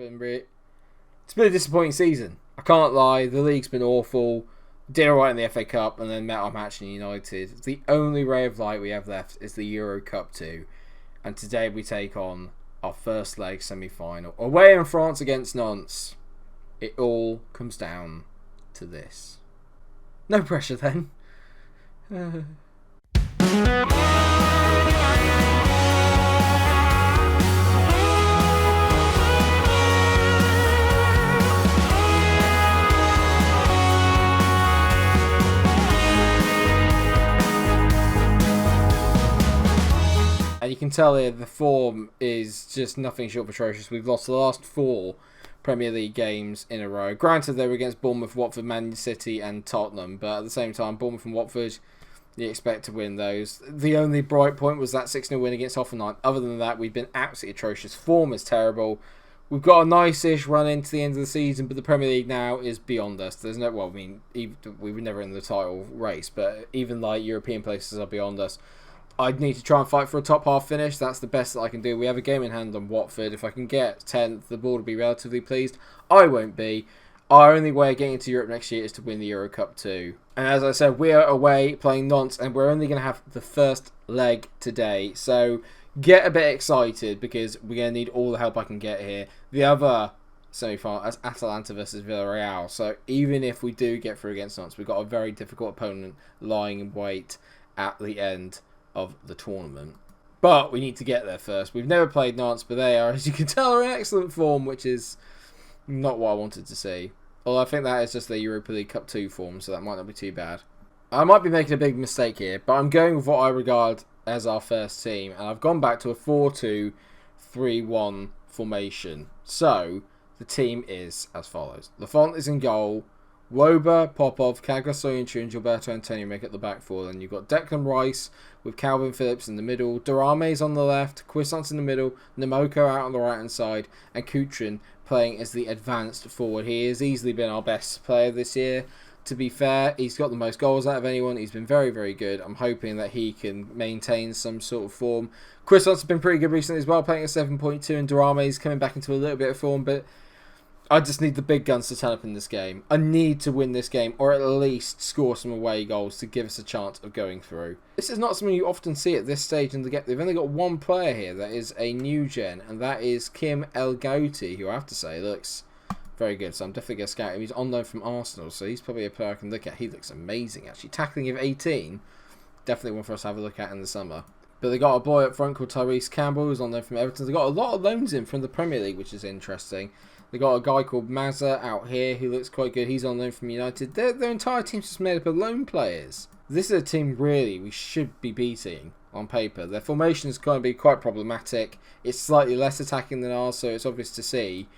It's been a disappointing season. I can't lie. The league's been awful. Did alright in the FA Cup and then met our match in United. The only ray of light we have left is the Euro Cup 2. And today we take on our first leg semi-final. Away in France against Nantes. It all comes down to this. No pressure then. And you can tell here the form is just nothing short of atrocious. We've lost the last 4 Premier League games in a row. Granted, they were against Bournemouth, Watford, Man City and Tottenham. But at the same time, Bournemouth and Watford, you expect to win those. The only bright point was that 6-0 win against Hoffenheim. Other than that, we've been absolutely atrocious. Form is terrible. We've got a nice-ish run into the end of the season, but the Premier League now is beyond us. There's no, well, I mean, we were never in the title race, but even like European places are beyond us. I'd need to try and fight for a top half finish. That's the best that I can do. We have a game in hand on Watford. If I can get 10th, the board will be relatively pleased. I won't be. Our only way of getting into Europe next year is to win the Euro Cup 2. And as I said, we are away playing Nantes, and we're only going to have the first leg today. So get a bit excited because we're going to need all the help I can get here. The other semi-final is Atalanta versus Villarreal. So even if we do get through against Nantes, we've got a very difficult opponent lying in wait at the end of the tournament. But we need to get there first. We've never played Nantes, but they are, as you can tell, are in excellent form, which is not what I wanted to see. Although I think that is just the Europa League Cup 2 form, so that might not be too bad. I might be making a big mistake here, but I'm going with what I regard as our first team, and I've gone back to a 4-2-3-1 formation. So, the team is as follows. Lafont is in goal. Woba, Popov, Kagasoyuncu and Gilberto Antonio make up the back four. Then you've got Declan Rice with Calvin Phillips in the middle, Darame's on the left, Quissant's in the middle, Nemoko out on the right hand side, and Kutrin playing as the advanced forward. He has easily been our best player this year. To be fair, he's got the most goals out of anyone. He's been very, very good. I'm hoping that he can maintain some sort of form. Quissant's been pretty good recently as well, playing at 7.2, and Darame's coming back into a little bit of form, but I just need the big guns to turn up in this game. I need to win this game, or at least score some away goals to give us a chance of going through. This is not something you often see at this stage in the game. They've only got one player here that is a new gen, and that is Kim El Gouti, who I have to say looks very good. So I'm definitely going to scout him. He's on loan from Arsenal, so he's probably a player I can look at. He looks amazing, actually. Tackling of 18, definitely one for us to have a look at in the summer. But they got a boy up front called Tyrese Campbell, who's on loan from Everton. They got a lot of loans in from the Premier League, which is interesting. They got a guy called Mazza out here who looks quite good. He's on loan from United. Their entire team's just made up of loan players. This is a team really we should be beating on paper. Their formation is going to be quite problematic. It's slightly less attacking than ours, so it's obvious to see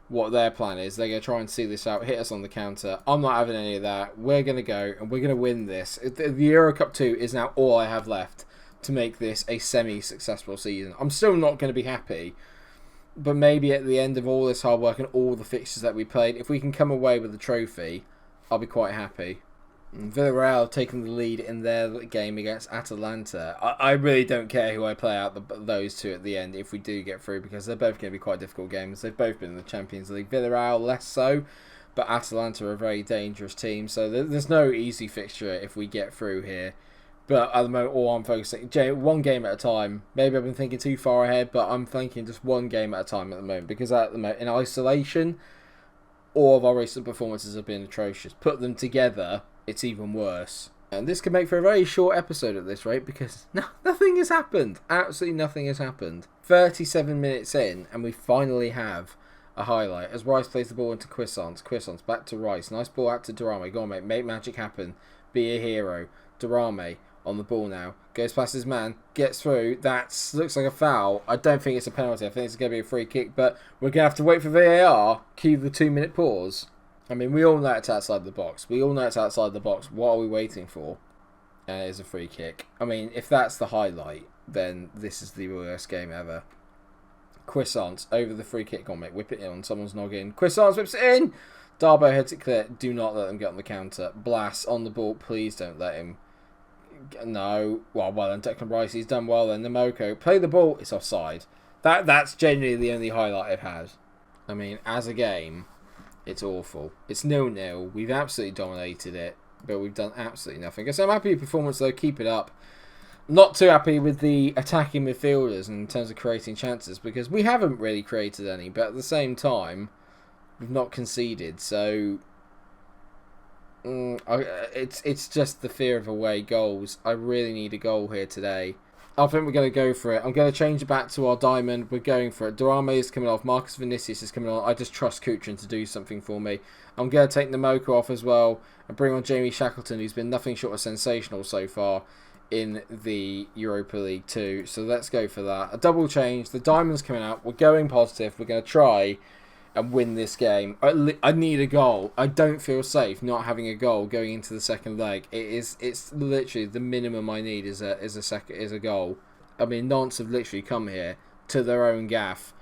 what their plan is. They're going to try and see this out, hit us on the counter. I'm not having any of that. We're going to go and we're going to win this. The Euro Cup 2 is now all I have left to make this a semi-successful season. I'm still not going to be happy. But maybe at the end of all this hard work and all the fixtures that we played, if we can come away with the trophy, I'll be quite happy. Villarreal taking the lead in their game against Atalanta. I really don't care who I play out those two at the end if we do get through, because they're both going to be quite difficult games. They've both been in the Champions League. Villarreal less so, but Atalanta are a very dangerous team. So there's no easy fixture if we get through here. But at the moment, all I'm focusing, one game at a time. Maybe I've been thinking too far ahead, but I'm thinking just one game at a time at the moment. Because at the moment, in isolation, all of our recent performances have been atrocious. Put them together, it's even worse. And this could make for a very short episode at this rate, because nothing has happened. Absolutely nothing has happened. 37 minutes in, and we finally have a highlight. As Rice plays the ball into Quissant. Quissant back to Rice. Nice ball out to Durame. Go on, mate. Make magic happen. Be a hero. Durame on the ball now, goes past his man, gets through. That looks like a foul. I don't think it's a penalty. I think it's going to be a free kick, but we're going to have to wait for VAR. Cue the 2-minute pause. I mean, we all know it's outside the box. What are we waiting for? And it is a free kick. I mean, if that's the highlight, then this is the worst game ever. Quissant over the free kick. Go on, mate. Whip it in on someone's noggin. Quissant whips it in. Darbo heads it clear. Do not let them get on the counter. Blas on the ball. Please don't let him. No. Well then, Declan Rice, he's done well then. Nemoko, play the ball. It's offside. That's genuinely the only highlight I've had. I mean, as a game, it's awful. It's 0-0. We've absolutely dominated it, but we've done absolutely nothing. So I'm happy with performance, though. Keep it up. Not too happy with the attacking midfielders in terms of creating chances, because we haven't really created any, but at the same time, we've not conceded. So it's just the fear of away goals. I really need a goal here today. I think we're going to go for it. I'm going to change it back to our diamond. We're going for it. Durame is coming off. Marcus Vinicius is coming on. I just trust Kuchrin to do something for me. I'm going to take Namoka off as well and bring on Jamie Shackleton, who's been nothing short of sensational so far in the Europa League too. So let's go for that. A double change. The diamond's coming out. We're going positive. We're going to try and win this game. I need a goal. I don't feel safe not having a goal going into the second leg. It's literally the minimum I need is a goal. I mean, Nantes have literally come here to their own gaff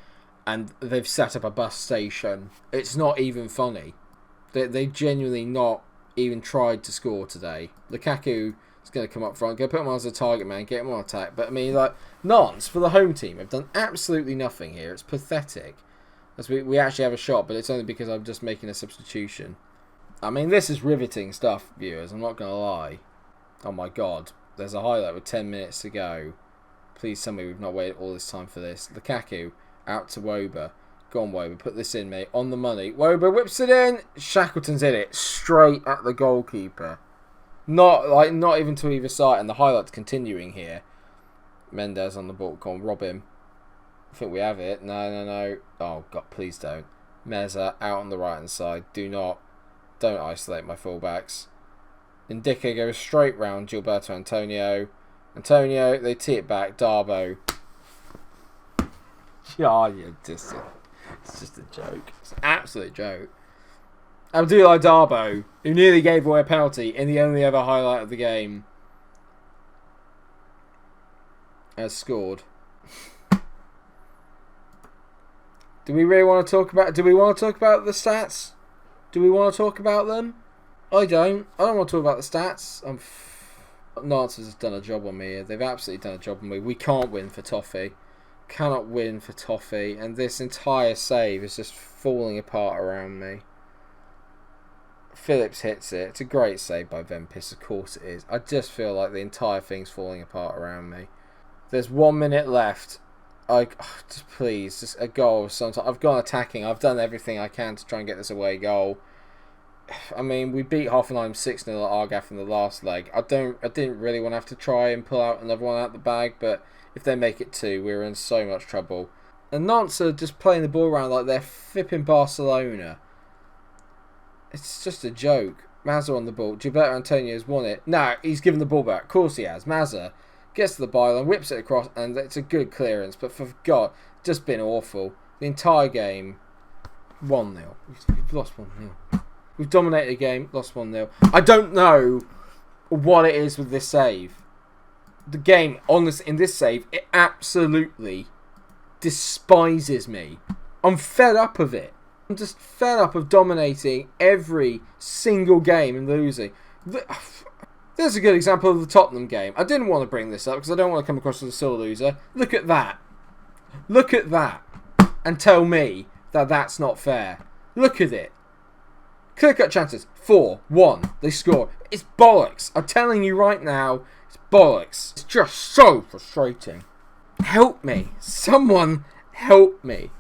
and they've set up a bus station. It's not even funny. They genuinely not even tried to score today. Lukaku is going to come up front, go put him on as a target man, get him on attack. But I mean, like, Nantes for the home team have done absolutely nothing here. It's pathetic. As we actually have a shot, but it's only because I'm just making a substitution. I mean, this is riveting stuff, viewers. I'm not going to lie. Oh my god. There's a highlight with 10 minutes to go. Please tell me we've not waited all this time for this. Lukaku out to Woba. Go on, Woba. Put this in, mate. On the money. Woba whips it in. Shackleton's in it. Straight at the goalkeeper. Not even to either side. And the highlight's continuing here. Mendes on the ball. Go on, rob him. I think we have it. No. Oh, God, please don't. Meza out on the right-hand side. Don't isolate my fullbacks. Ndika goes straight round Gilberto Antonio. They tee it back. Darbo. It's just a joke. It's an absolute joke. Abdoulaye Darbo, who nearly gave away a penalty in the only ever highlight of the game, has scored. Do we want to talk about the stats? Do we want to talk about them? I don't want to talk about the stats. Nantes has done a job on me here. They've absolutely done a job on me. We can't win for toffee. Cannot win for toffee. And this entire save is just falling apart around me. Phillips hits it. It's a great save by Wellmess. Of course it is. I just feel like the entire thing's falling apart around me. There's 1 minute left. Just a goal sometime. I've gone attacking. I've done everything I can to try and get this away goal. I mean, we beat Hoffenheim 6-0 at Argaff in the last leg. I didn't really want to have to try and pull out another one out the bag, but if they make it 2, we're in so much trouble. And Nantes are just playing the ball around like they're flipping Barcelona. It's just a joke. Mazza on the ball. Gilberto Antonio's won it. No, he's given the ball back. Of course he has. Mazza gets to the byline, whips it across, and it's a good clearance. But for God, just been awful. The entire game, 1-0. We've lost 1-0. We've dominated the game, lost 1-0. I don't know what it is with this save. The game, in this save, it absolutely despises me. I'm fed up of it. I'm just fed up of dominating every single game and losing. There's a good example of the Tottenham game. I didn't want to bring this up because I don't want to come across as a sore loser. Look at that. Look at that. And tell me that that's not fair. Look at it. Clear-cut chances. 4-1. They score. It's bollocks. I'm telling you right now, it's bollocks. It's just so frustrating. Help me. Someone help me.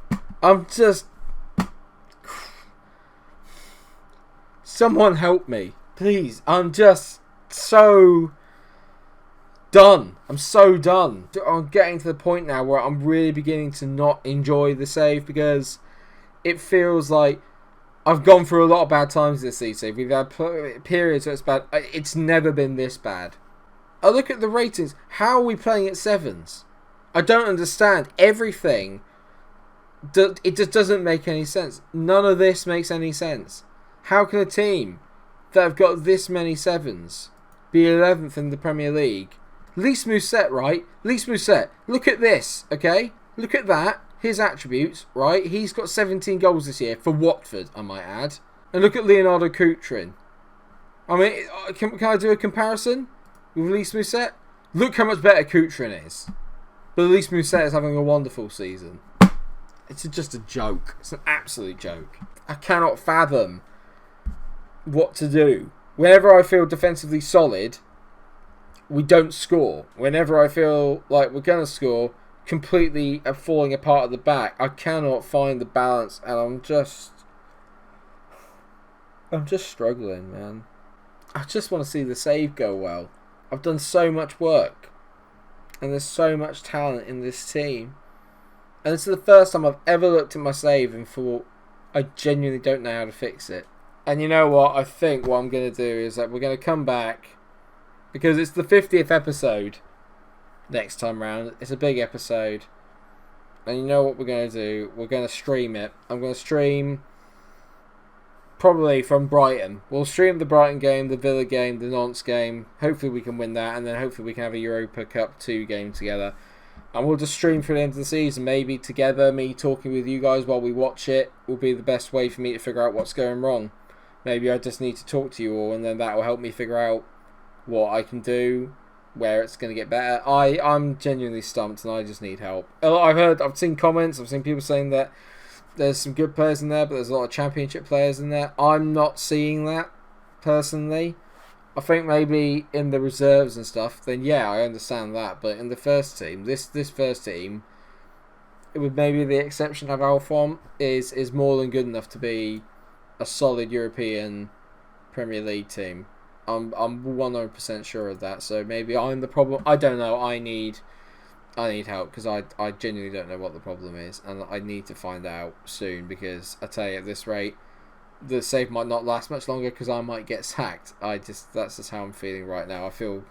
Someone help me. Please. I'm just so done. I'm so done. I'm getting to the point now where I'm really beginning to not enjoy the save because it feels like I've gone through a lot of bad times this season. We've had periods where it's bad. It's never been this bad. I look at the ratings. How are we playing at 7s? I don't understand. Everything, it just doesn't make any sense. None of this makes any sense. How can a team that have got this many 7s be 11th in the Premier League? Lys Mousset, right? Lys Mousset. Look at this, okay? Look at that. His attributes, right? He's got 17 goals this year for Watford, I might add. And look at Leonardo Kuchrin. I mean, can I do a comparison with Lys Mousset? Look how much better Kuchrin is. But Lys Mousset is having a wonderful season. It's just a joke. It's an absolute joke. I cannot fathom what to do. Whenever I feel defensively solid, we don't score. Whenever I feel like we're going to score, completely falling apart at the back. I cannot find the balance, and I'm just struggling, man. I just want to see the save go well. I've done so much work, and there's so much talent in this team. And this is the first time I've ever looked at my save and thought, I genuinely don't know how to fix it. And you know what? I think what I'm going to do is that we're going to come back, because it's the 50th episode next time round. It's a big episode. And you know what we're going to do? We're going to stream it. I'm going to stream probably from Brighton. We'll stream the Brighton game, the Villa game, the Nantes game. Hopefully we can win that, and then hopefully we can have a Europa Cup 2 game together. And we'll just stream for the end of the season, maybe together. Me talking with you guys while we watch it will be the best way for me to figure out what's going wrong. Maybe I just need to talk to you all, and then that will help me figure out what I can do, where it's going to get better. I'm genuinely stumped, and I just need help. I've seen comments, I've seen people saying that there's some good players in there, but there's a lot of championship players in there. I'm not seeing that, personally. I think maybe in the reserves and stuff, then yeah, I understand that. But in the first team, this first team, it would maybe the exception of Alphon, is more than good enough to be a solid European Premier League team. I'm 100% sure of that. So maybe I'm the problem. I don't know. I need help, because I genuinely don't know what the problem is, and I need to find out soon, because I tell you, at this rate, the save might not last much longer, because I might get sacked. That's just how I'm feeling right now. I feel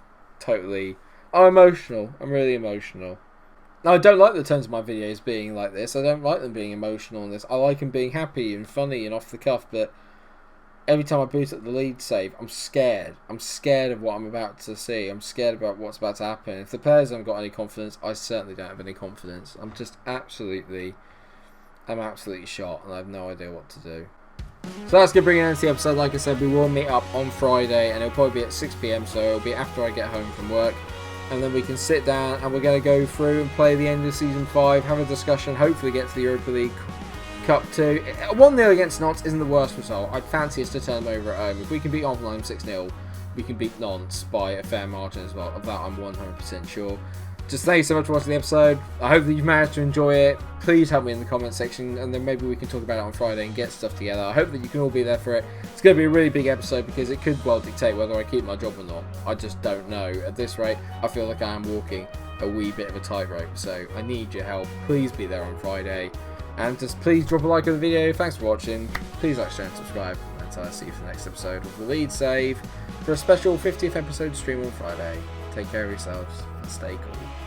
I'm emotional. I'm really emotional. Now, I don't like the tones of my videos being like this. I don't like them being emotional in this. I like them being happy and funny and off the cuff, but every time I boot up the Leeds save, I'm scared. I'm scared of what I'm about to see. I'm scared about what's about to happen. If the players haven't got any confidence, I certainly don't have any confidence. I'm absolutely shot, and I have no idea what to do. So that's going to bring it into the episode. Like I said, we will meet up on Friday, and it'll probably be at 6 PM, so it'll be after I get home from work. And then we can sit down, and we're going to go through and play the end of Season 5, have a discussion, hopefully get to the Europa League Cup 2. 1-0 against Nantes isn't the worst result. I'd fancy us to turn them over at home. If we can beat Hoffenheim 6-0, we can beat Nantes by a fair margin as well. Of that, I'm 100% sure. Just thank you so much for watching the episode. I hope that you've managed to enjoy it. Please help me in the comment section, and then maybe we can talk about it on Friday and get stuff together. I hope that you can all be there for it. It's going to be a really big episode, because it could well dictate whether I keep my job or not. I just don't know. At this rate, I feel like I am walking a wee bit of a tightrope, so I need your help. Please be there on Friday. And just please drop a like on the video. Thanks for watching. Please like, share and subscribe. Until I see you for the next episode of the Leeds Save, for a special 50th episode stream on Friday. Take care of yourselves and stay cool.